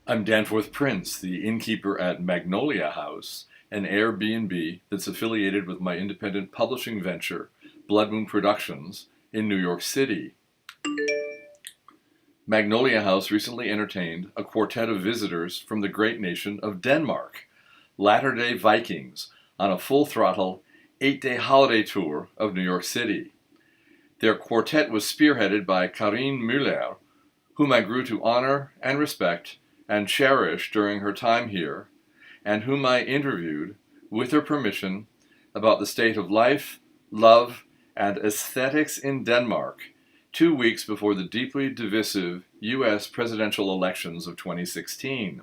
I'm Danforth Prince, the innkeeper at Magnolia House, an Airbnb that's affiliated with my independent publishing venture, Blood Moon Productions, in New York City. Magnolia House recently entertained a quartet of visitors from the great nation of Denmark, Latter-day Vikings, on a full-throttle, 8-day holiday tour of New York City. Their quartet was spearheaded by Karin Muller, whom I grew to honor and respect and cherish during her time here, and whom I interviewed, with her permission, about the state of life, love, and aesthetics in Denmark 2 weeks before the deeply divisive U.S. presidential elections of 2016.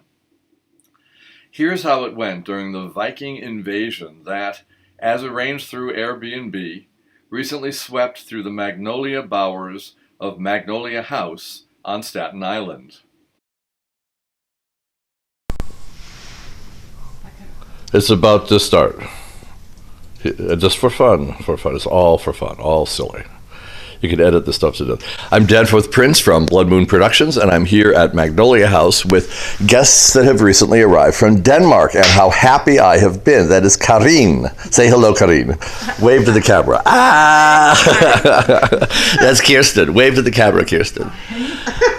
Here's how it went during the Viking invasion that, as arranged through Airbnb, recently swept through the magnolia bowers of Magnolia House on Staten Island. It's about to start. Just for fun. It's all for fun, all silly. You can edit this stuff to death. I'm Danforth Prince from Blood Moon Productions, and I'm here at Magnolia House with guests that have recently arrived from Denmark, and how happy I have been. That is Karin. Say hello, Karin. Wave to the camera. Ah! That's Kirsten. Wave to the camera, Kirsten.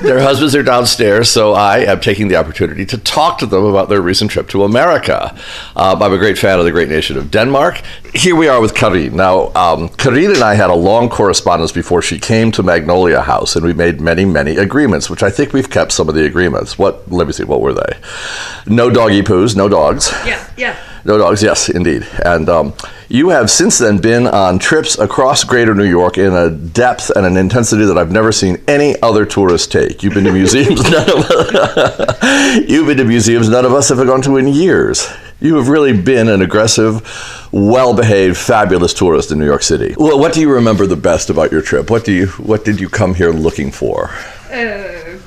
Their husbands are downstairs, so I am taking the opportunity to talk to them about their recent trip to America. I'm a great fan of the great nation of Denmark. Here we are with Karin. Now, Karin and I had a long correspondence before she came to Magnolia House, and we made many, many agreements, which I think we've kept some of the agreements. Let me see, what were they? No doggy poos, no dogs. Yeah. No dogs, yes, indeed. And you have since then been on trips across greater New York in a depth and an intensity that I've never seen any other tourist take. You've been to museums none of us have gone to in years. You have really been an aggressive, well-behaved, fabulous tourist in New York City. Well, what do you remember the best about your trip? What did you come here looking for? There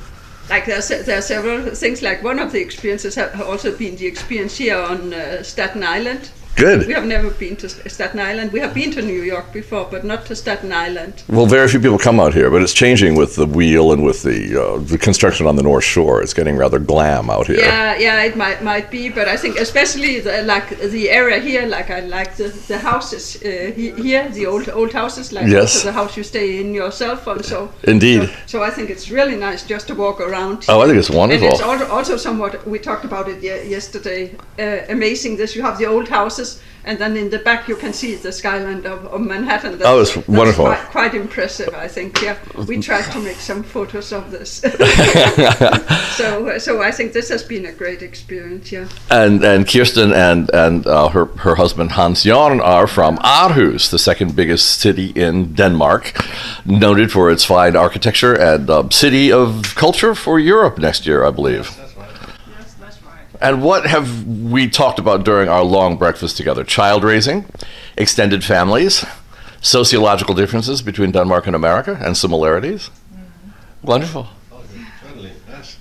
are several things. Like, one of the experiences have also been the experience here on Staten Island. Good. We have never been to Staten Island. We have been to New York before, but not to Staten Island. Well, very few people come out here, but it's changing with the wheel and with the construction on the North Shore. It's getting rather glam out here. Yeah, it might be, but I think especially the area here, like I like the houses here, the old houses, like yes. Also the house you stay in yourself on. So indeed. So I think it's really nice just to walk around. Oh, I think it's wonderful. And it's also somewhat, we talked about it yesterday, amazing this. You have the old houses, and then in the back you can see the skyline of Manhattan. It's wonderful. Quite impressive, I think. Yeah, we tried to make some photos of this. So I think this has been a great experience. Yeah. And Kirsten and her husband Hans Jan are from Aarhus, the second biggest city in Denmark, noted for its fine architecture and city of culture for Europe next year, I believe. And what have we talked about during our long breakfast together? Child raising, extended families, sociological differences between Denmark and America, and similarities. Mm-hmm. Wonderful. Oh, totally, yes.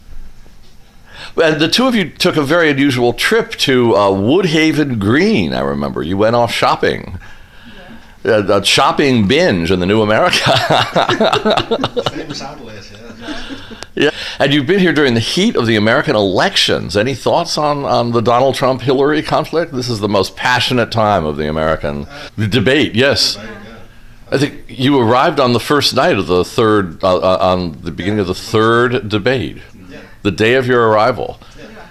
And the two of you took a very unusual trip to Woodhaven Green, I remember. You went off shopping. Yeah. A shopping binge in the new America. Famous outlet, yeah. Yeah, and you've been here during the heat of the American elections. Any thoughts on the Donald Trump-Hillary conflict? This is the most passionate time of the American debate, yes. I think you arrived on the first night of the third, on the beginning of the third debate, the day of your arrival.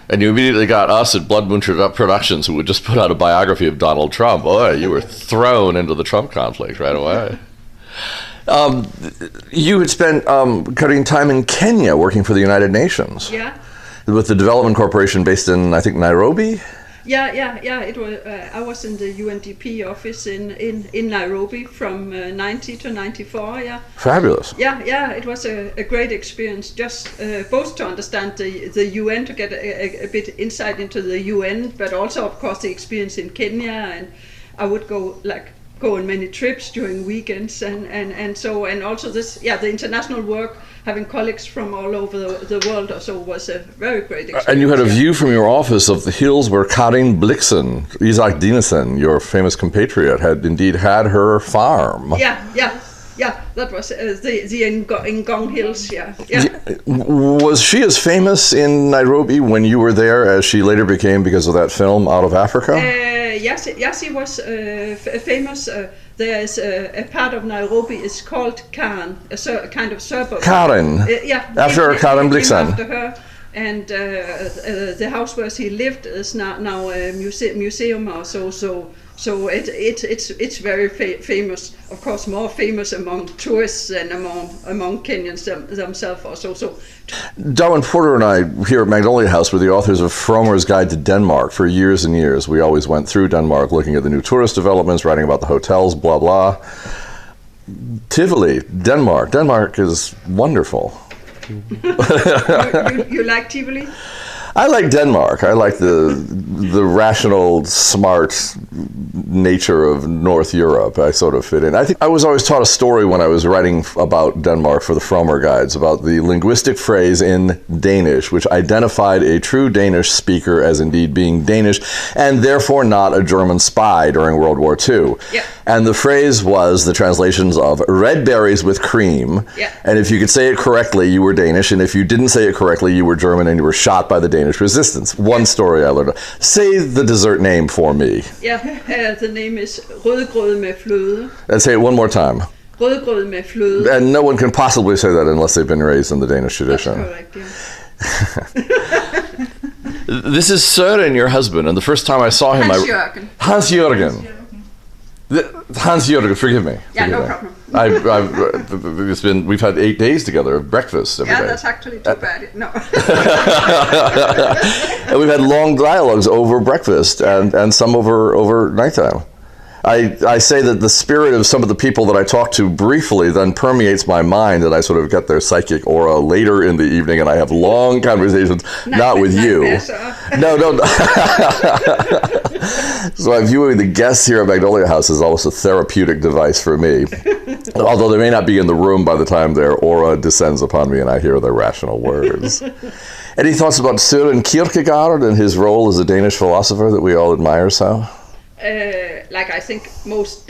And you immediately got us at Blood Moon Productions, who would just put out a biography of Donald Trump. Boy, you were thrown into the Trump conflict right away. You had spent Karin time in Kenya working for the United Nations. Yeah. With the Development Corporation based in, I think, Nairobi? Yeah. It was. I was in the UNDP office in Nairobi from 90 to 94. Yeah. Fabulous. Yeah. It was a great experience. Just both to understand the UN, to get a bit insight into the UN, but also, of course, the experience in Kenya. And I would go on many trips during weekends, and also this. Yeah, the international work. Having colleagues from all over the world or so was a very great experience. And you had a view from your office of the hills where Karen Blixen, Isaac Dinesen, your famous compatriot, had indeed had her farm. Yeah. that was the Ngong Hills. Yeah. Was she as famous in Nairobi when you were there as she later became because of that film Out of Africa? Yes, she was famous. There is a part of Nairobi is called Karen, a kind of suburb. Karen. After Karen Blixen. After her. And the house where she lived is now a museum or so. So it's very famous. Of course, more famous among tourists than among Kenyans themselves also. So. Darwin Porter and I here at Magnolia House were the authors of Frommer's Guide to Denmark for years and years. We always went through Denmark, looking at the new tourist developments, writing about the hotels, blah blah. Tivoli, Denmark. Denmark is wonderful. you like Tivoli? I like Denmark. I like the rational, smart nature of North Europe. I sort of fit in. I think I was always taught a story when I was writing about Denmark for the Frommer Guides about the linguistic phrase in Danish, which identified a true Danish speaker as indeed being Danish and therefore not a German spy during World War II. Yeah. And the phrase was the translations of red berries with cream. Yeah. And if you could say it correctly, you were Danish. And if you didn't say it correctly, you were German and you were shot by the Danish Resistance. One story I learned. Say the dessert name for me. Yeah, the name is rødgrød med fløde. And say it one more time. Rødgrød med fløde. And no one can possibly say that unless they've been raised in the Danish tradition. That's correct, yeah. This is Soeren, your husband, and the first time I saw him, Hans-Jørgen. Hans-Jørgen, forgive me. Yeah, no problem. We've had 8 days together of breakfast every day. Yeah, that's actually too bad. No. And we've had long dialogues over breakfast and some over nighttime. I say that the spirit of some of the people that I talk to briefly then permeates my mind, and I sort of get their psychic aura later in the evening, and I have long conversations, not with you. No. So I'm viewing the guests here at Magnolia House as almost a therapeutic device for me. Although they may not be in the room by the time their aura descends upon me and I hear their rational words. Any thoughts about Soeren Kierkegaard and his role as a Danish philosopher that we all admire so? Like I think most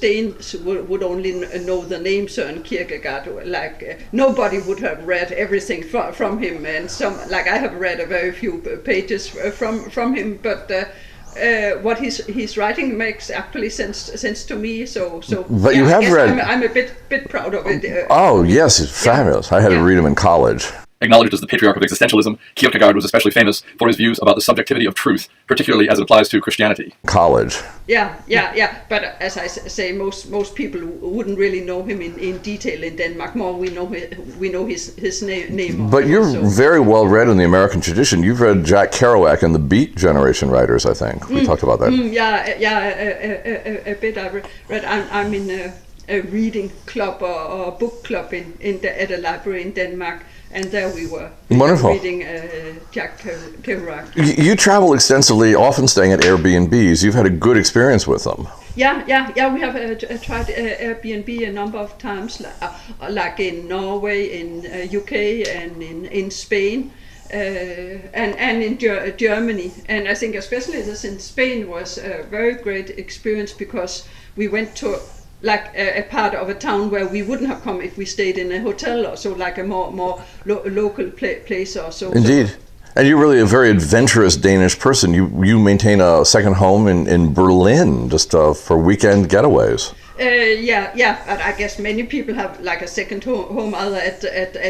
Danes would only know the name Soeren Kierkegaard. Nobody would have read everything from him, and I have read a very few pages from him, but what he's writing makes actually sense to me. So. But you have read. I'm a bit proud of it. Oh yes, it's fabulous. I had to read him in college. Acknowledged as the patriarch of existentialism, Kierkegaard was especially famous for his views about the subjectivity of truth, particularly as it applies to Christianity. College. Yeah. But as I say, most people wouldn't really know him in detail in Denmark. More we know his name. But you're very well read in the American tradition. You've read Jack Kerouac and the Beat Generation writers, I think. We talked about that. A bit. I read. I'm in a reading club or book club at a library in Denmark. And there we were. Wonderful. Reading Jack Kerouac. You travel extensively, often staying at Airbnbs. You've had a good experience with them. Yeah. We have tried Airbnb a number of times, like in Norway, in UK, and in Spain, and in Germany. And I think especially this in Spain was a very great experience because we went to a part of a town where we wouldn't have come if we stayed in a hotel or so, like a more local place or so. Indeed. And you're really a very adventurous Danish person. You maintain a second home in Berlin just for weekend getaways. Yeah, but I guess many people have like a second home either at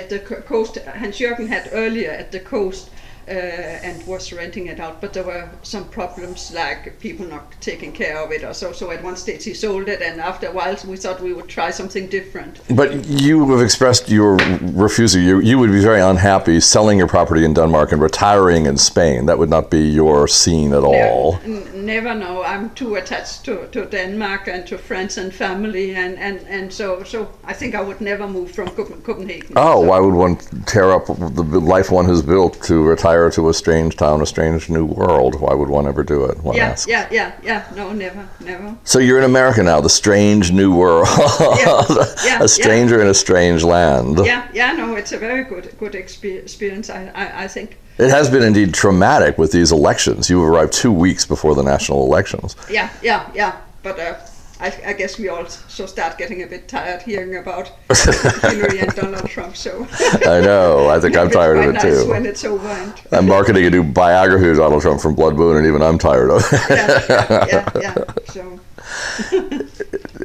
the coast. Hans-Jørgen had earlier at the coast. And was renting it out, but there were some problems like people not taking care of it or so. So at one stage he sold it, and after a while we thought we would try something different. But you have expressed your refusal. You would be very unhappy selling your property in Denmark and retiring in Spain. That would not be your scene at all. Never know. I'm too attached to Denmark and to friends and family, and so I think I would never move from Copenhagen. Oh, so. Why would one tear up the life one has built to retire to a strange town, a strange new world? Why would one ever do it? Yeah. No, never. So you're in America now, the strange new world. A stranger in a strange land. Yeah. No, it's a very good experience. I think. It has been indeed traumatic with these elections. You arrived 2 weeks before the national elections. Yeah. But I guess we also start getting a bit tired hearing about Hillary and Donald Trump. So I know. I think I'm tired of it nice too. when it's over. And I'm marketing a new biography of Donald Trump from Blood Moon, and even I'm tired of it. yeah. So.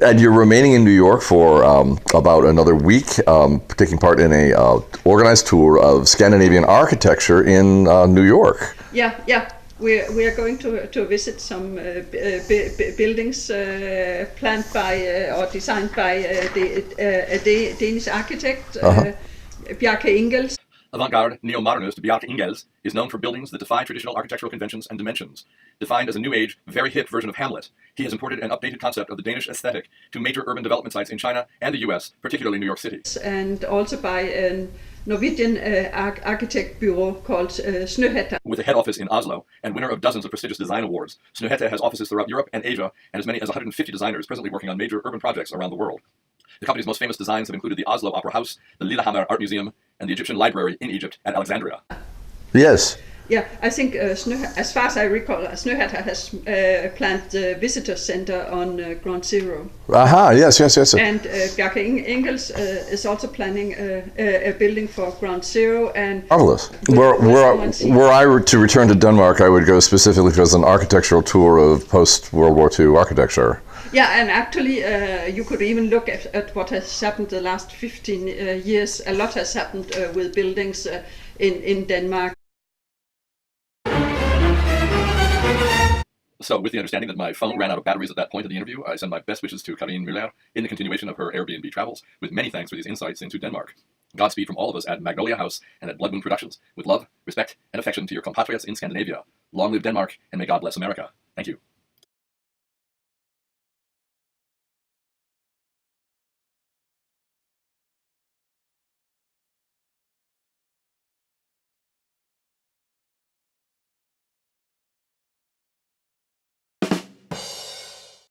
And you're remaining in New York for about another week, taking part in a organized tour of Scandinavian architecture in New York. Yeah. We are going to visit some buildings planned by or designed by a Danish architect, Bjarke Ingels. Avant-garde neo-modernist Bjarke Ingels is known for buildings that defy traditional architectural conventions and dimensions. Defined as a new age, very hip version of Hamlet, he has imported an updated concept of the Danish aesthetic to major urban development sites in China and the US, particularly New York City. And also by a Norwegian architect bureau called Snøhetta. With a head office in Oslo and winner of dozens of prestigious design awards, Snøhetta has offices throughout Europe and Asia and as many as 150 designers presently working on major urban projects around the world. The company's most famous designs have included the Oslo Opera House, the Lillehammer Art Museum, and the Egyptian Library in Egypt at Alexandria. Yes. Yeah, I think as far as I recall, Snøhetta has planned the visitor center on Ground Zero. Aha, yes. And Bjarke Ingels is also planning a building for Ground Zero. And marvelous. Were I to return to Denmark, I would go specifically because an architectural tour of post-World War II architecture. Yeah, and actually you could even look at what has happened the last 15 years. A lot has happened with buildings in Denmark. So, with the understanding that my phone ran out of batteries at that point of the interview, I send my best wishes to Karin Muller in the continuation of her Airbnb travels, with many thanks for these insights into Denmark. Godspeed from all of us at Magnolia House and at Blood Moon Productions, with love, respect, and affection to your compatriots in Scandinavia. Long live Denmark, and may God bless America. Thank you.